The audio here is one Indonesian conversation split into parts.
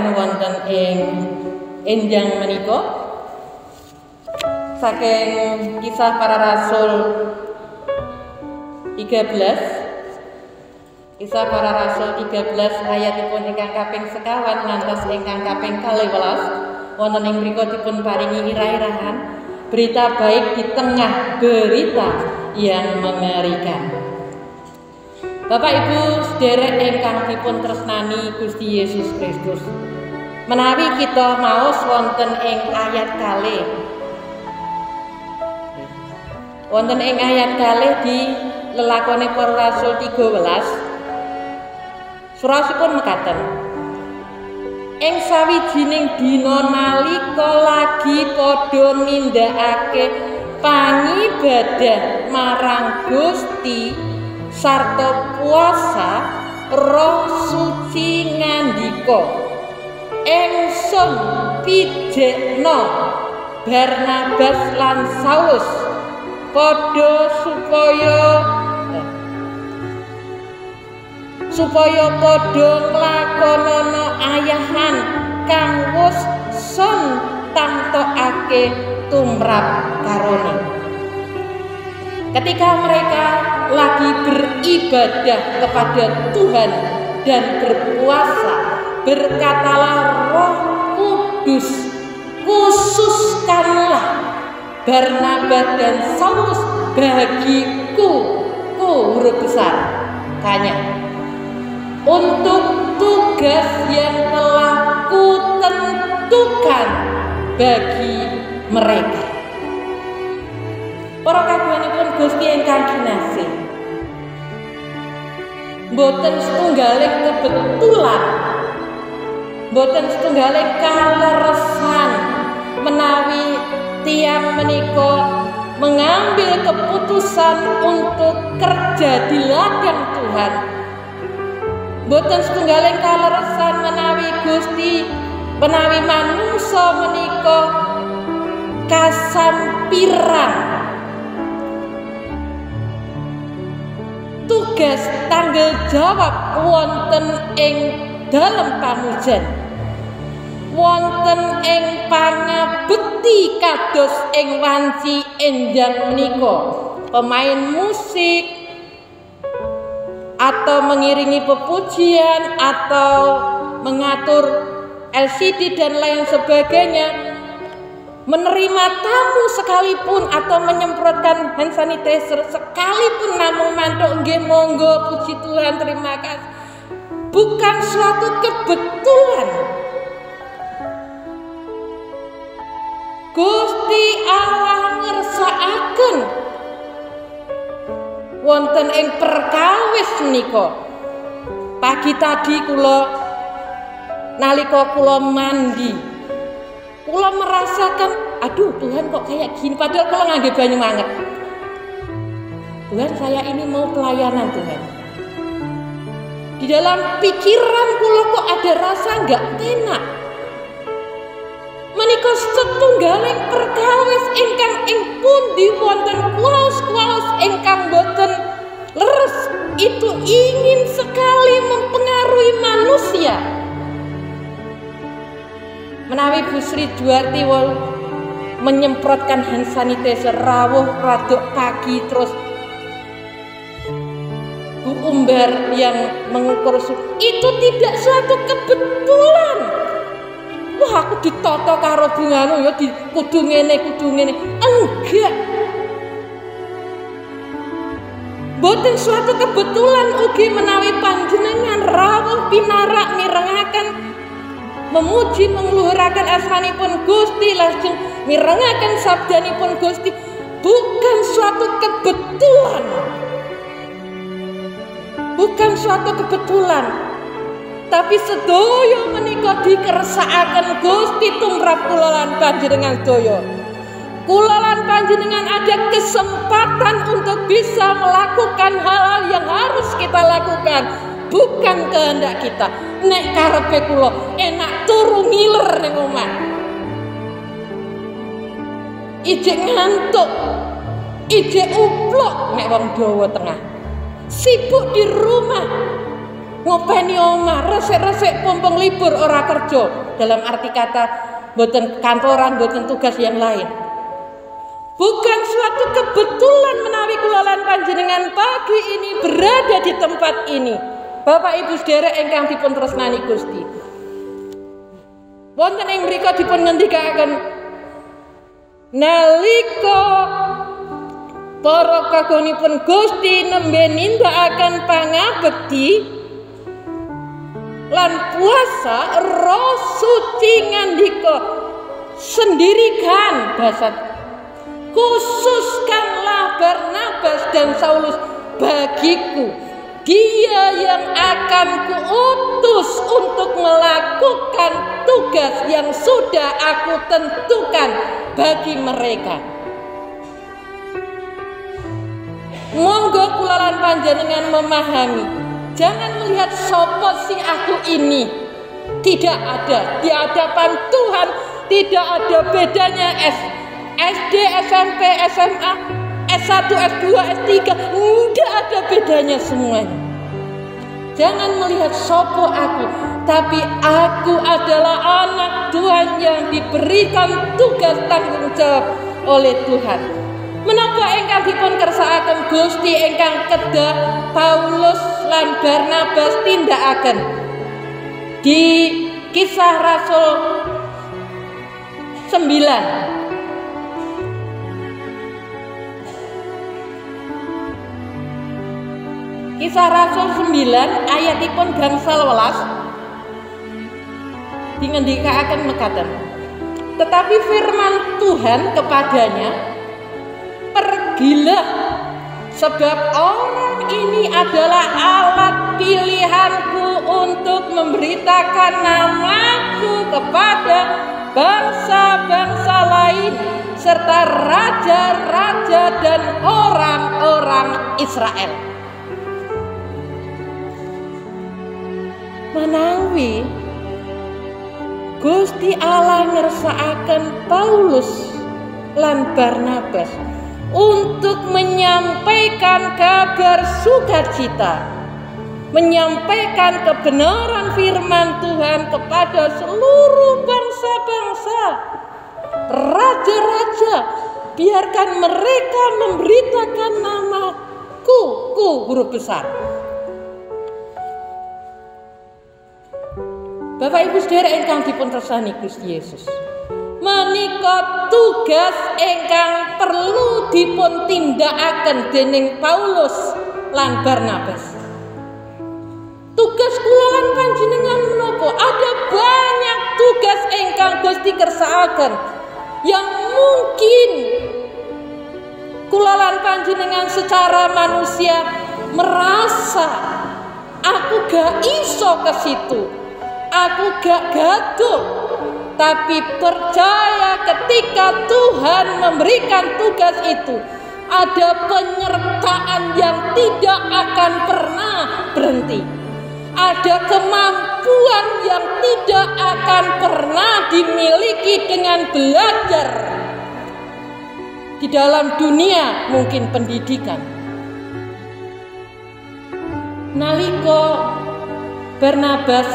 aturaken wonten ing enjang menika saking Kisah Para Rasul 13. Kisah Para Rasul 13 ayatipun ingkang kaping sekawan ngantos ingkang kaping 12 wonten ing mriku dipun paringi irah-irahan berita baik di tengah berita yang mengerikan. Bapak Ibu sederek ingkang dipun tresnani Gusti Yesus Kristus, menawi kita maos wonten ing ayat kalih di lelakone Para Rasul 13 surasipun mekaten. Ing sawijining dina nalika lagi padha nindakake pangibadah marang Gusti sarta puasa, Roh Suci ngandika, ingsun pijekno Barnabas lan Saulus padha supaya padha nglakonana ayahan kang wis sun tamtokake tumrap karone. Ketika mereka lagi beribadah kepada Tuhan dan berpuasa, berkatalah Roh Kudus, khususkanlah Barnabas dan Saulus bagiku, huruf besar, tanya, untuk tugas yang telah kutentukan bagi mereka. Para kadhuanipun Gusti ingkang kinasih, boten setunggaling kebetulan, boten setunggaling kaleresan menawi tiyang menika mengambil keputusan untuk kerja di ladang Tuhan. Boten setunggaling kaleresan menawi manungsa menika kasampiran tugas tanggal jawab wonten ing dalem pamujan, wonten ing pangabekti kados ing wanci enjang menika, pemain musik atau mengiringi pepujian atau mengatur LCD dan lain sebagainya, menerima tamu sekalipun atau menyemprotkan hand sanitizer sekalipun, namung mantuk nggih monggo, puji Tuhan, terima kasih, bukan suatu kebetulan. Gusti Allah ngersakaken wonten ing perkawis menika. Pagi tadi nalika kula mandi, kula merasakan, aduh Tuhan kok kayak gini, padahal kula ngangge banyu anget. Tuhan, saya ini mau pelayanan Tuhan. Di dalam pikiran kula kok ada rasa nggak enak. Menika setunggaling perkawis ingkang ing pundi wonten kuwaos-kuwaos ingkang boten leres, itu ingin sekali mempengaruhi manusia. Menawi Bu Sri Juarti menyemprotkan hand sanitizer rawuh radok pagi, terus Bu Umbar yang mengukur suhu, itu tidak suatu kebetulan. Wah, aku ditoto karo bunganu ya kudu ngene. Enggak. Boten suatu kebetulan ugi menawi panjenengan rawuh pinarak mirengaken memuji mengluhuraken asmanipun Gusti, lajeng mirengaken sabdanipun Gusti, bukan suatu kebetulan. Bukan suatu kebetulan, tapi sedaya menika dikersakaken Gusti tumrap kula lan panjenengan sedaya. Kula lan panjenengan ada kesempatan untuk bisa melakukan hal-hal yang harus kita lakukan, bukan kehendak kita. Nek karepe kula enak turu ngiler ning omah, ijek ngantuk, ijek uplok nek wong dawa tengah, sibuk di rumah ngopeni omah, resik-resik pompong libur ora kerja. Dalam arti kata boten kantoran, boten tugas yang lain. Bukan suatu kebetulan menawi kula lan panjenengan pagi ini berada di tempat ini. Bapak Ibu sedherek ingkang dipun tresnani Gusti. Wonten ing mriku dipun ngendikaken nalika para kagunipun Gusti nembe nindakaken pangabekti lan puasa, Roh Suci ngandika sendirikan basat, khususkanlah Barnabas dan Saulus bagiku, dia yang akan kuutus untuk melakukan tugas yang sudah aku tentukan bagi mereka. Monggo kula lan panjenengan memahami, jangan melihat sopo si aku ini. Tidak ada di hadapan Tuhan, tidak ada bedanya SD, SMP, SMA, S1, S2, S3, tidak ada bedanya semuanya. Jangan melihat sopo aku, tapi aku adalah anak Tuhan yang diberikan tugas tanggung jawab oleh Tuhan. Menapa ingkang dipun kersakaken Gusti ingkang kedah Paulus lan Barnabas tindakaken di Kisah Rasul 9. Kisah Rasul 9 ayatipun gangsal welas dingendikaken mekaten. Tetapi firman Tuhan kepadanya, pergilah, sebab orang ini adalah alat pilihanku untuk memberitakan namaku kepada bangsa-bangsa lain serta raja-raja dan orang-orang Israel. Menawi Gusti Allah ngersakaken Paulus lan Barnabas untuk menyampaikan kabar sukacita, menyampaikan kebenaran firman Tuhan kepada seluruh bangsa-bangsa, raja-raja, biarkan mereka memberitakan namaku, guru besar. Bapak Ibu sedherek ingkang dipun tresnani Gusti Yesus, menika tugas ingkang perlu dipun tindakaken dening Paulus lan Barnabas. Tugas kula lan panjenengan menapa? Ada banyak tugas ingkang Gusti kersakaken yang mungkin kula lan panjenengan secara manusia merasa aku gak iso ke situ, aku gak gaduh. Tapi percaya ketika Tuhan memberikan tugas itu, ada penyertaan yang tidak akan pernah berhenti. Ada kemampuan yang tidak akan pernah dimiliki dengan belajar di dalam dunia, mungkin pendidikan. Nalika Barnabas,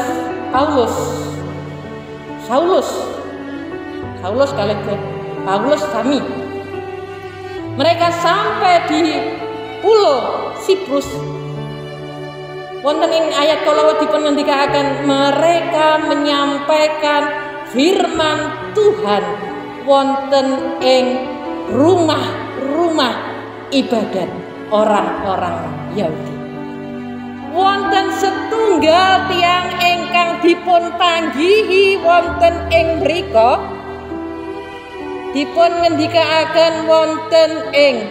Saulus kalih Paulus sami. Mereka sampai di pulau Siprus. Wonten ing ayat kala dipun ngendikaken mereka menyampaikan firman Tuhan wonten ing rumah-rumah ibadat orang-orang Yahudi. Wonten setunggal tiyang ingkang dipun panggihi wonten ing mriku, dipun ngendikaaken wonten ing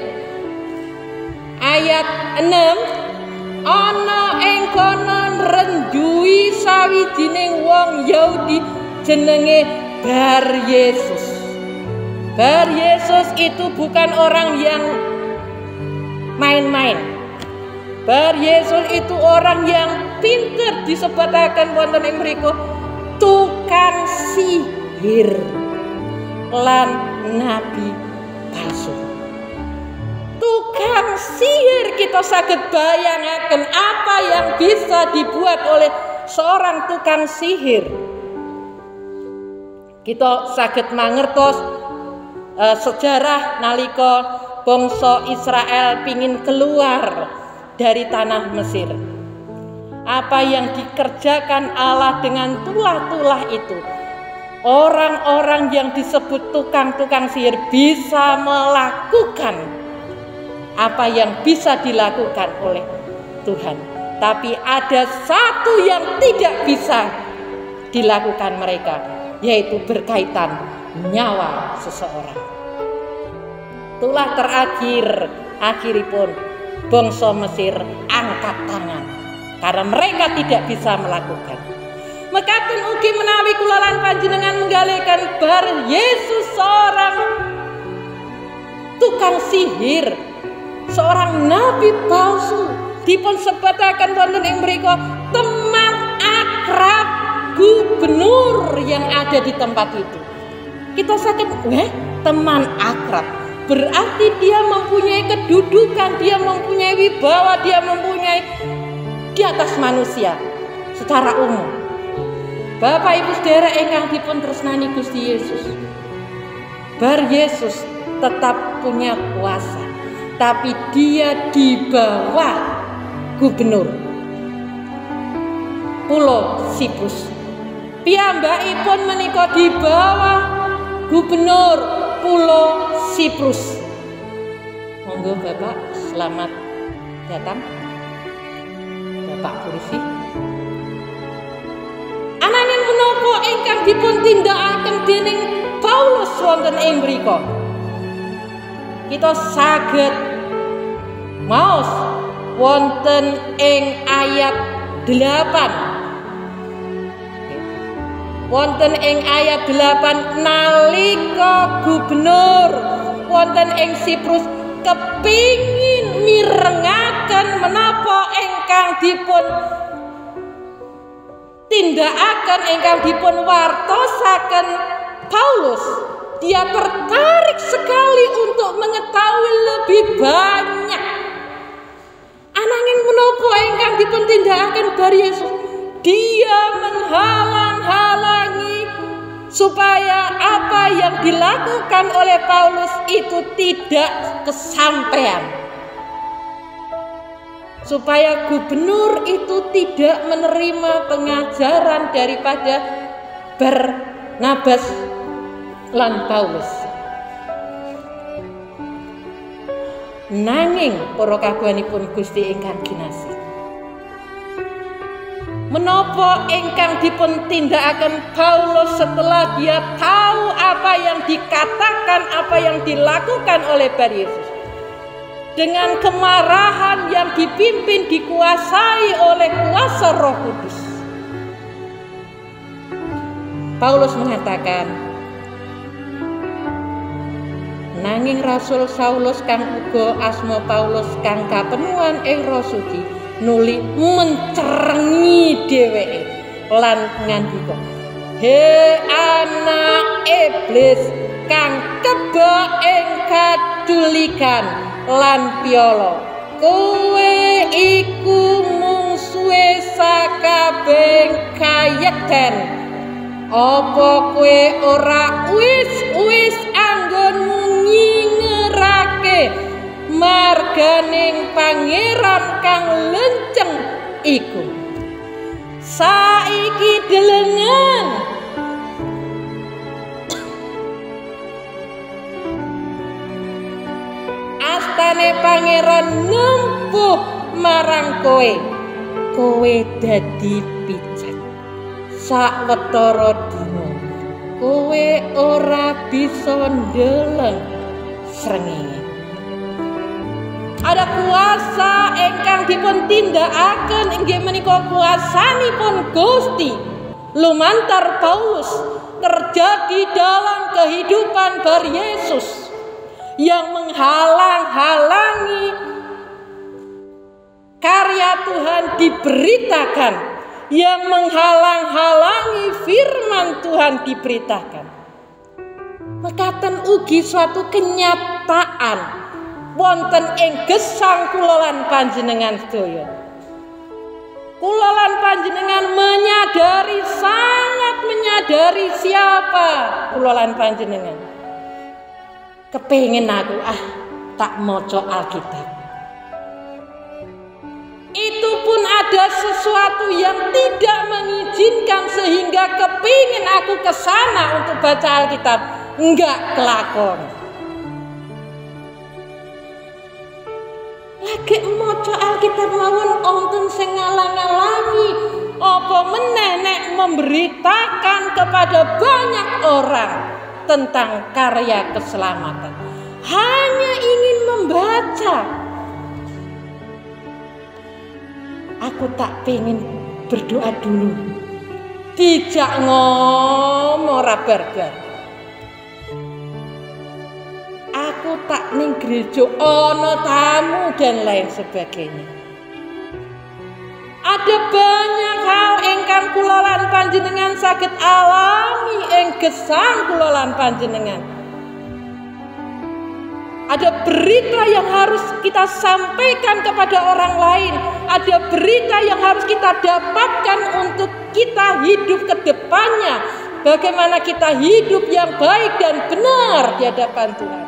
ayat 6, ana ing kono renjui sawijining wong Yahudi jenenge Bar Yesus. Bar Yesus itu bukan orang yang main-main. Bar Yesus itu orang yang pinter, disebutaken wonten ing mriku tukang sihir lan nabi palsu. Tukang sihir kita saged bayangaken apa yang bisa dibuat oleh seorang tukang sihir. Kita saged mangertos sejarah nalika bangsa Israel pingin keluar dari tanah Mesir. Apa yang dikerjakan Allah dengan tulah-tulah itu, orang-orang yang disebut tukang-tukang sihir bisa melakukan apa yang bisa dilakukan oleh Tuhan. Tapi ada satu yang tidak bisa dilakukan mereka, yaitu berkaitan nyawa seseorang. Itulah terakhir, akhiripun bangsa Mesir angkat tangan karena mereka tidak bisa melakukan. Mekaten ugi menawi kula lan panjenengan menggalekan bar Yesus seorang tukang sihir, seorang nabi palsu, dipun sebataken wonten ing mriku teman akrab gubernur yang ada di tempat itu. Kita sakit, teman akrab, berarti dia mempunyai kedudukan, dia mempunyai wibawa, dia mempunyai di atas manusia secara umum. Bapak Ibu Saudara ingkang dipun tresnani Gusti Yesus, bar Yesus tetap punya kuasa, tapi dia di bawah gubernur Pulau Siprus. Piyambakipun menika di bawah gubernur Pulau Siprus. Monggo Bapak, selamat datang Bapak Polisi. Ananging menapa ingkang dipun tindakaken dening Paulus wonten ing mriku? Kita saged maos wonten ing ayat 8. Wonten ing ayat 8, nalika gubernur wonten ing Siprus kepingin mirengaken menapa ingkang dipun tindakaken, ingkang dipun wartosaken Paulus, dia tertarik sekali untuk mengetahui lebih banyak. Ananging menapa ingkang dipun tindakaken bar Yesus? Dia menghalang-halangi supaya apa yang dilakukan oleh Paulus itu tidak kesampaian. Supaya gubernur itu tidak menerima pengajaran daripada Barnabas lan Paulus. Nanging para kagungipun Gusti ingkang kinasih, menapa ingkang dipun tindakaken Paulus setelah dia tahu apa yang dikatakan, apa yang dilakukan oleh bar Yesus? Dengan kemarahan yang dipimpin, dikuasai oleh kuasa Roh Kudus, Paulus mengatakan, nanging Rasul Saulus kang uga asma Paulus kang kapenuhan ing Roh Suci nuli mencerengi dheweke lan ngandika, he anak iblis kang keba ing kaculikan lan piolo, kowe iku mungsuhe sakabeh kayekten. Apa kowe ora wis anggonmu nyingerake marganing pangeran kang lenceng iku? Saiki delengen astane pangeran nempuh marang kowe, kowe dadi pijet. Sawetara dina kowe ora bisa ndeleng srengenge. Ada kuasa ingkang dipun tindakaken inggih menika kuasanipun Gusti lumantar Paulus terjadi dalam kehidupan bar Yesus yang menghalang-halangi karya Tuhan diberitakan, yang menghalang-halangi firman Tuhan diberitakan. Mekaten ugi suatu kenyataan wonten ing gesang kula lan panjenengan sedaya. Kula lan panjenengan menyadari, sangat menyadari siapa kula lan panjenengan. Kepengin aku tak maca Alkitab. Itu pun ada sesuatu yang tidak mengizinkan sehingga kepingin aku ke sana untuk baca Alkitab. Enggak kelakon. Lagi maca Alkitab mawon wonten sing ngalang-alangi apa meneh nek memberitakan kepada banyak orang tentang karya keselamatan. Hanya ingin membaca. Aku tak pengen berdoa dulu. Dijak ngomong ora barbar. Aku tak ning gereja ana tamu dan lain sebagainya. Ada banyak hal ingkang kula lan panjenengan saged alami ing gesang kula lan panjenengan. Ada berita yang harus kita sampaikan kepada orang lain. Ada berita yang harus kita dapatkan untuk kita hidup ke depannya. Bagaimana kita hidup yang baik dan benar di hadapan Tuhan.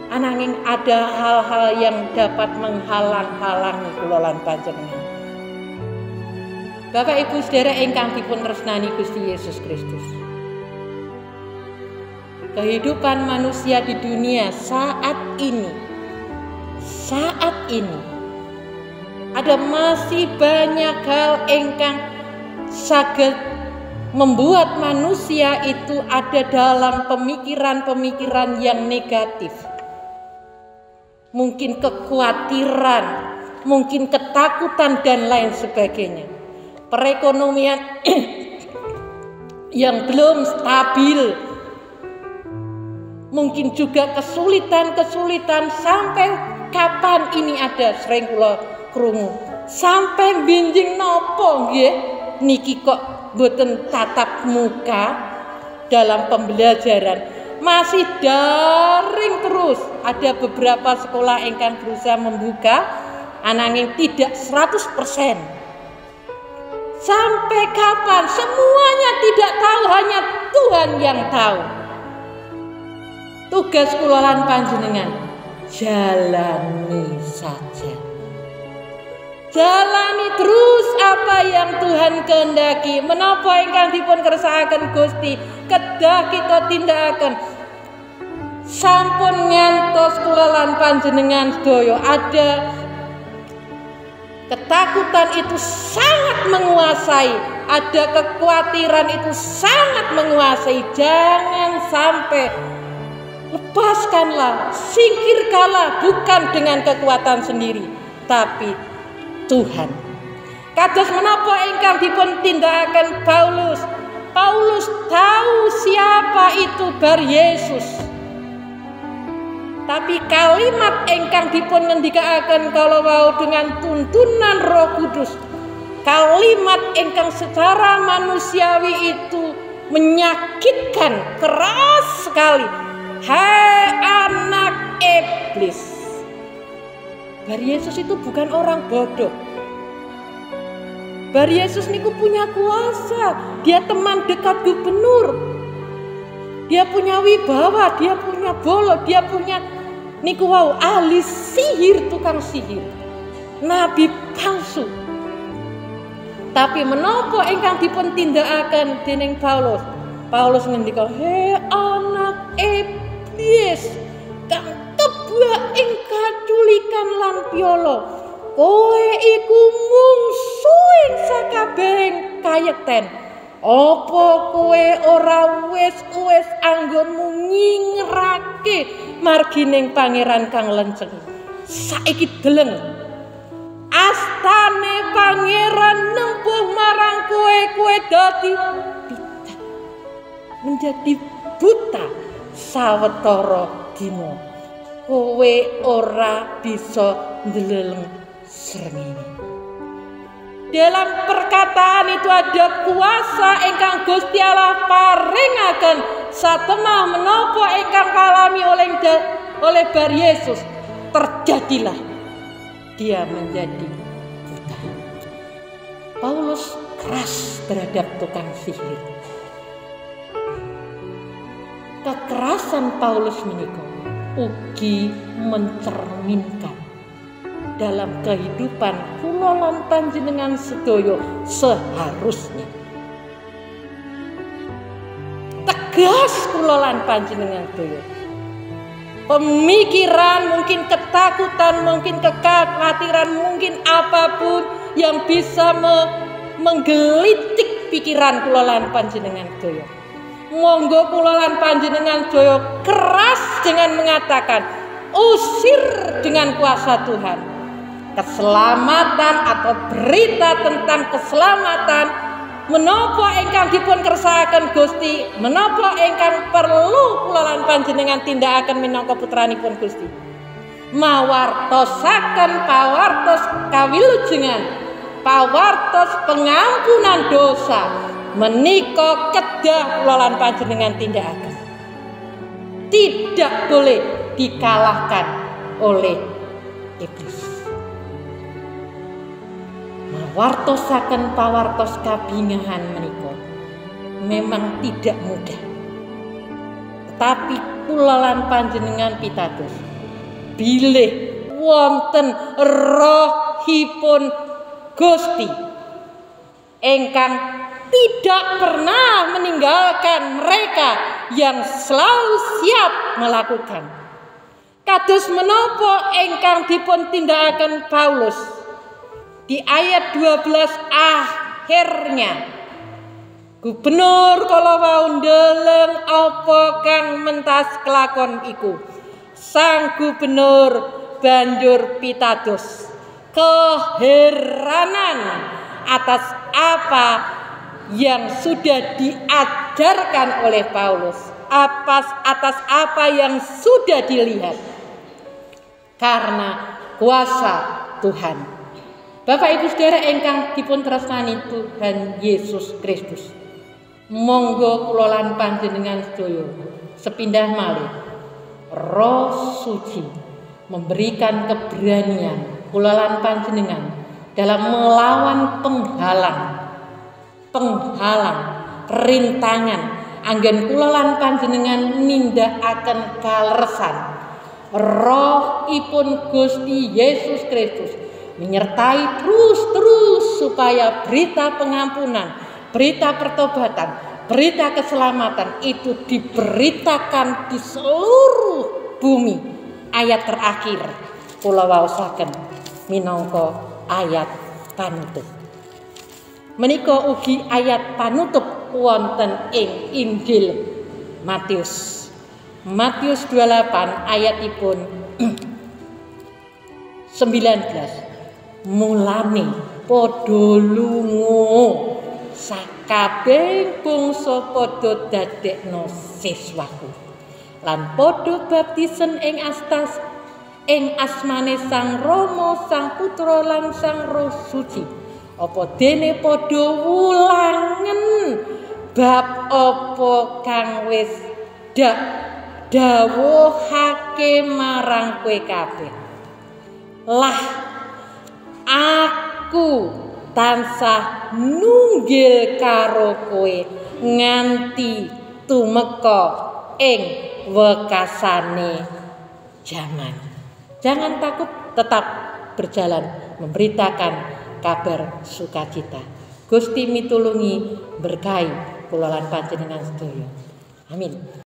Ananging ada hal-hal yang dapat menghalang-halangi kula lan panjenengan. Bapak Ibu Saudara ingkang dipun tresnani Gusti Yesus Kristus. Kehidupan manusia di dunia saat ini ada masih banyak hal ingkang saged membuat manusia itu ada dalam pemikiran-pemikiran yang negatif. Mungkin kekhawatiran, mungkin ketakutan dan lain sebagainya. Perekonomian yang belum stabil, mungkin juga kesulitan-kesulitan. Sampai kapan ini ada, sering kula krungu, sampai binjing nopo nggih niki kok boten tatap muka dalam pembelajaran, masih daring terus. Ada beberapa sekolah ingkang berusaha membuka, ananging tidak 100%. Sampai kapan? Semuanya tidak tahu, hanya Tuhan yang tahu. Tugas kula lan panjenengan, jalani saja. Jalani terus apa yang Tuhan kehendaki. Menapa ingkang dipun kersakaken Gusti, kedah kita tindakaken. Sampun ngantos kula lan panjenengan sedaya ada ketakutan itu sangat menguasai, ada kekhawatiran itu sangat menguasai. Jangan sampai, lepaskanlah, singkirkanlah, bukan dengan kekuatan sendiri, tapi Tuhan. Kados menapa ingkang dipun tindakaken Paulus. Paulus tahu siapa itu Bar Yesus. Tapi kalimat ingkang dipun ngendikaaken kalau wau dengan tuntunan Roh Kudus, kalimat ingkang secara manusiawi itu menyakitkan, keras sekali. Hai anak iblis. Bar Yesus itu bukan orang bodoh. Bar Yesus niku punya kuasa. Dia teman dekat gubernur. Dia punya wibawa, dia punya bolo, dia punya niku wau ahli sihir, tukang sihir, nabi palsu. Tapi menapa ingkang dipun tindakaken dening Paulus? Paulus ngendika, "He anak iblis, kang kebak ing kaculikan lan piolo. Kowe iku mungsuhing sakabehing kayekten. Apa kowe ora wis anggonmu nyingerake margining pangeran kang lenceng? Saiki deleng, astane pangeran nempuh marang kowe dadi buta, menjadi buta sawetara dina. Kowe ora bisa ndeleng srengenge." Dalam perkataan itu ada kuasa ingkang Gusti Allah paringaken satemah menapa ingkang kalami oleh oleh Bar Yesus, terjadilah dia menjadi buta. Paulus keras terhadap tukang sihir. Kekerasan Paulus menika ugi mencerminkan dalam kehidupan kula lan panjenengan sedaya seharusnya. Tegas kula lan panjenengan sedaya. Pemikiran, mungkin ketakutan, mungkin kekhawatiran, mungkin apapun yang bisa menggelitik pikiran kula lan panjenengan sedaya. Monggo kula lan panjenengan sedaya keras dengan mengatakan, usir dengan kuasa Tuhan. Keselamatan atau berita tentang keselamatan menapa ingkang dipun kersakaken Gusti, menapa ingkang perlu kula lan panjenengan tindakaken minangka putranipun Gusti. Mawartosaken pawartos kawilujengan, pawartos pengampunan dosa menika kedah kula lan panjenengan tindakaken. Tidak boleh dikalahkan oleh iblis. Mawartosaken pawartos kabingahan menika memang tidak mudah. Tetapi kula lan panjenengan pitados bilih wonten rohipun Gusti ingkang tidak pernah meninggalkan mereka yang selalu siap melakukan. Kados menapa ingkang dipun tindakaken Paulus di ayat 12 akhirnya, Gubernur kala wau ndeleng apa kang mentas kelakon iku. Sang gubernur banjur pitados keheranan atas apa yang sudah diajarkan oleh Paulus, atas apa yang sudah dilihat, karena kuasa Tuhan. Bapak Ibu Saudara ingkang dipun tresnani Tuhan Yesus Kristus, monggo kula lan panjenengan sedaya sepindah malih Roh Suci memberikan keberanian kula lan panjenengan dalam melawan penghalang, rintangan anggen kula lan panjenengan nindakaken kaleresan. Rohipun Gusti Yesus Kristus menyertai terus supaya berita pengampunan, berita pertobatan, berita keselamatan itu diberitakan di seluruh bumi. Ayat terakhir kula waosaken minangka ayat panutup. Menika ugi ayat panutup wonten ing Injil Matius. Matius 28 ayatipun 19. Mulane padha lunga sakabeh bangsa padha dadekno siswaku lan padha baptisen ing asmane Sang Rama, Sang Putra lan Sang Roh Suci. Apa dene padha wulangen bab apa kang wis dawuhake marang kowe kabeh. Lah aku tansah nunggil karo kowe nganti tumeka ing wekasane jaman. Jangan takut, tetap berjalan memberitakan kabar sukacita. Gusti mitulungi berkahi kula lan panjenengan sedaya. Amin.